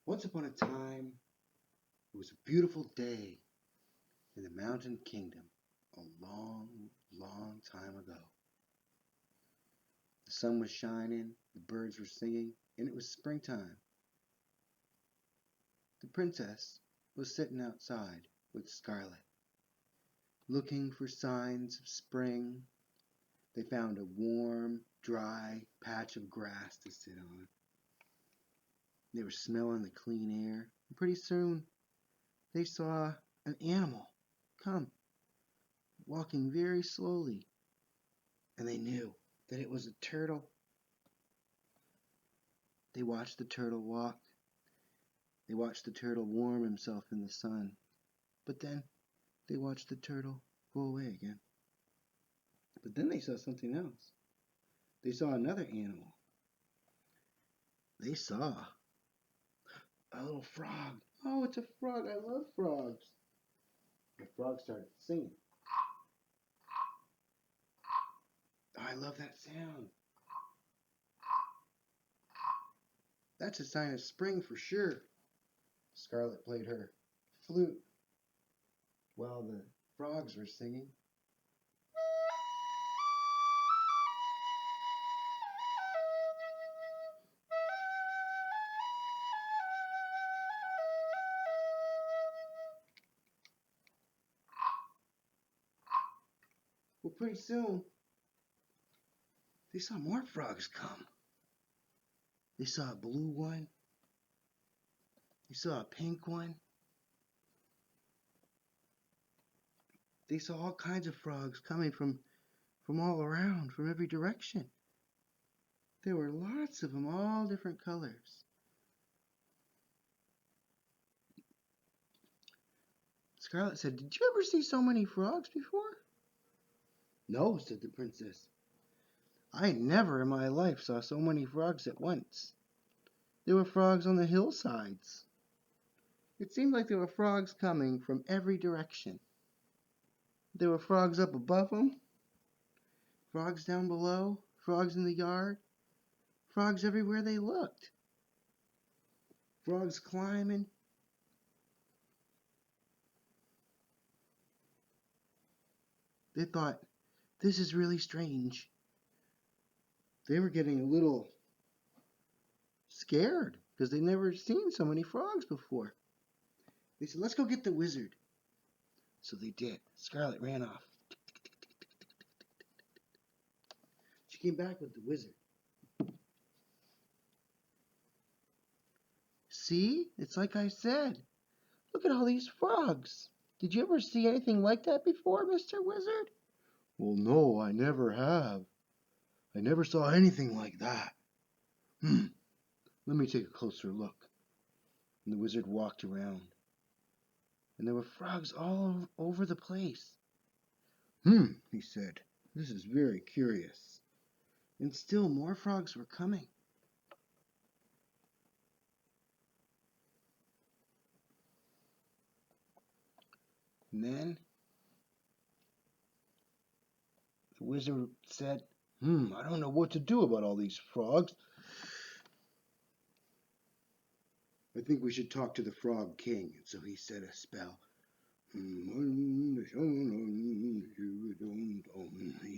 Once upon a time, it was a beautiful day in the Mountain Kingdom a long, long time ago. The sun was shining, the birds were singing, and it was springtime. The princess was sitting outside with Scarlet, looking for signs of spring. They found a warm, dry patch of grass to sit on. They were smelling the clean air, and pretty soon they saw an animal come, walking very slowly, and they knew that it was a turtle. They watched the turtle walk. They watched the turtle warm himself in the sun. But then they watched the turtle go away again. But then they saw something else. They saw another animal. They saw a little frog. Oh, it's a frog. I love frogs. The frog started singing. Oh, I love that sound. That's a sign of spring for sure. Scarlet played her flute while the frogs were singing. Well, pretty soon they saw more frogs come. They saw a blue one. They saw a pink one. They saw all kinds of frogs coming from all around, from every direction. There were lots of them, all different colors. Scarlet said, "Did you ever see so many frogs before?" "No," said the princess. "I never in my life saw so many frogs at once. There were frogs on the hillsides. It seemed like there were frogs coming from every direction. There were frogs up above them, frogs down below, frogs in the yard, frogs everywhere they looked. Frogs climbing." They thought, "This is really strange." They were getting a little scared because they'd never seen so many frogs before. They said, "Let's go get the wizard." So they did. Scarlet ran off. She came back with the wizard. "See? It's like I said. Look at all these frogs. Did you ever see anything like that before, Mr. Wizard?" "Well, no, I never have. I never saw anything like that. Let me take a closer look." And the wizard walked around, and there were frogs all over the place. He said, "This is very curious." And still more frogs were coming. And then the wizard said, I don't know what to do about all these frogs. I think we should talk to the Frog King." And so he said a spell. He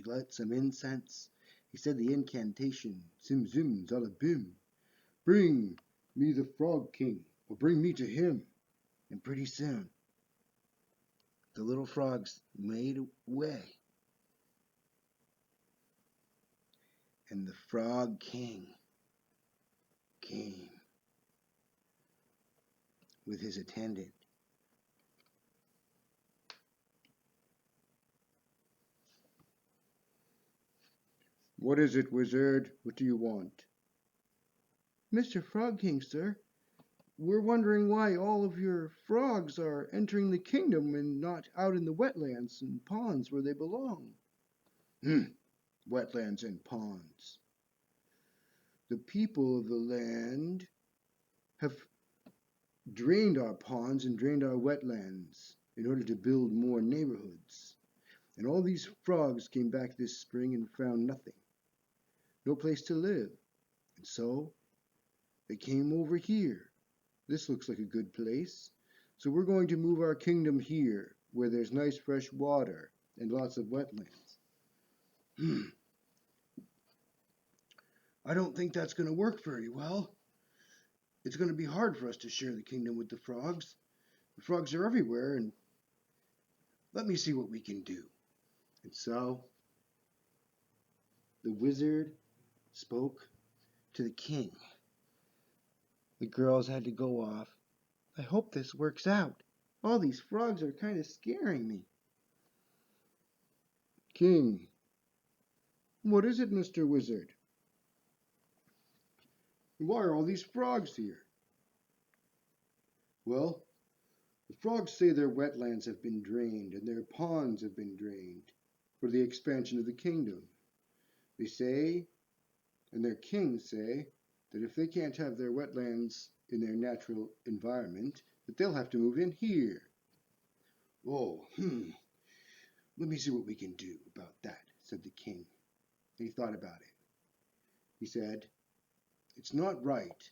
lit some incense. He said the incantation, "Sim Zim Zalabim. Bring me the Frog King, or bring me to him." And pretty soon, the little frogs made way. And the Frog King came with his attendant. "What is it, wizard? What do you want?" "Mr. Frog King, sir, we're wondering why all of your frogs are entering the kingdom and not out in the wetlands and ponds where they belong." Wetlands and ponds. The people of the land have drained our ponds and drained our wetlands in order to build more neighborhoods. And all these frogs came back this spring and found nothing, no place to live. And so they came over here. This looks like a good place. So we're going to move our kingdom here, where there's nice fresh water and lots of wetlands. I don't think that's going to work very well. It's going to be hard for us to share the kingdom with the frogs. The frogs are everywhere, and let me see what we can do. And so the wizard spoke to the king. The girls had to go off. I hope this works out. All these frogs are kind of scaring me. King, what is it, Mr. Wizard? Why are all these frogs here? Well, the frogs say their wetlands have been drained and their ponds have been drained for the expansion of the kingdom. They say, and their kings say, that if they can't have their wetlands in their natural environment, that they'll have to move in here. Oh, let me see what we can do about that, said the king. And he thought about it. He said, it's not right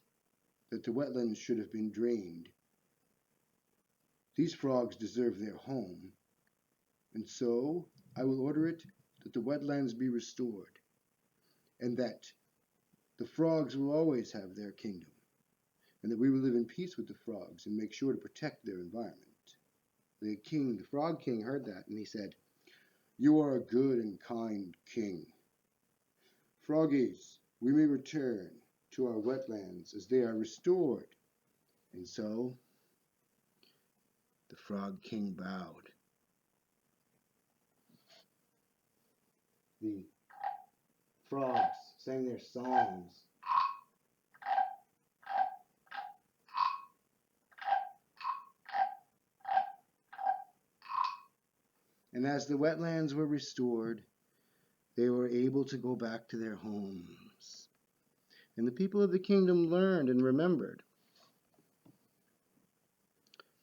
that the wetlands should have been drained. These frogs deserve their home, and so I will order it that the wetlands be restored, and that the frogs will always have their kingdom, and that we will live in peace with the frogs and make sure to protect their environment. The frog king, heard that, and he said, you are a good and kind king. Froggies, we may return to our wetlands as they are restored. And so the frog king bowed. The frogs sang their songs. And as the wetlands were restored, they were able to go back to their homes. And the people of the kingdom learned and remembered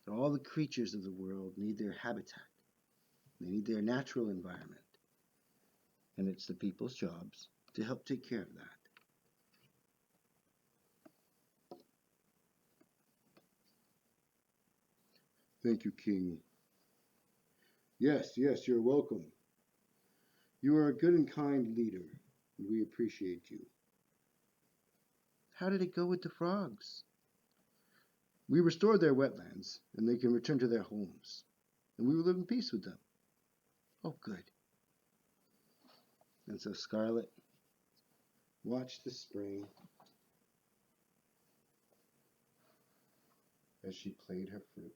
that all the creatures of the world need their habitat. They need their natural environment. And it's the people's jobs to help take care of that. Thank you, King. Yes, you're welcome. You are a good and kind leader, and we appreciate you. How did it go with the frogs? We restored their wetlands, and they can return to their homes, and we will live in peace with them. Oh, good. And so Scarlet watched the spring as she played her flute